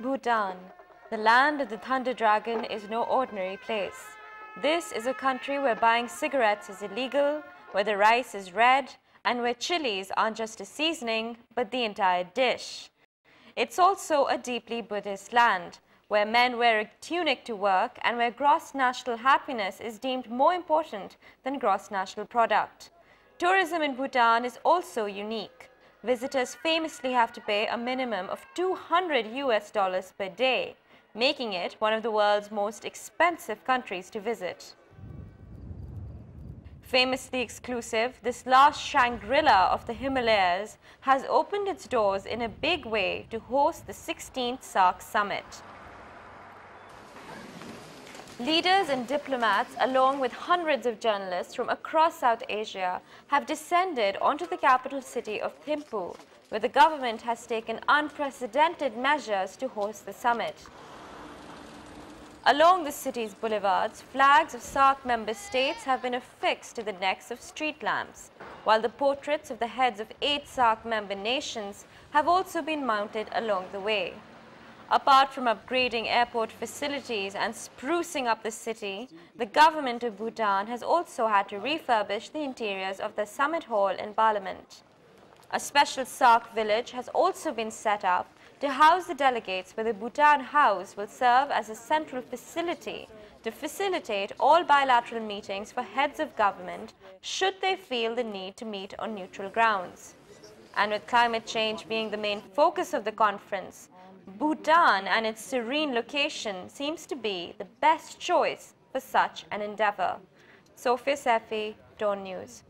Bhutan, the land of the Thunder Dragon, is no ordinary place. This is a country where buying cigarettes is illegal, where the rice is red, and where chilies aren't just a seasoning, but the entire dish. It's also a deeply Buddhist land, where men wear a tunic to work and where gross national happiness is deemed more important than gross national product. Tourism in Bhutan is also unique. Visitors famously have to pay a minimum of $200 per day, making it one of the world's most expensive countries to visit. Famously exclusive, this last Shangrila of the Himalayas has opened its doors in a big way to host the 16th Saarc summit. Leaders and diplomats, along with hundreds of journalists from across South Asia, have descended onto the capital city of Thimphu, where the government has taken unprecedented measures to host the summit. Along the city's boulevards, flags of Saarc member states have been affixed to the necks of street lamps, while the portraits of the heads of 8 Saarc member nations have also been mounted along the way. Apart from upgrading airport facilities and sprucing up the city, the government of Bhutan has also had to refurbish the interiors of the summit hall and parliament. A special Saarc village has also been set up to house the delegates, where the Bhutan House will serve as a central facility to facilitate all bilateral meetings for heads of government should they feel the need to meet on neutral grounds. And with climate change being the main focus of the conference, Bhutan and its serene location seems to be the best choice for such an endeavor. Sophia Saifi, DawnNews.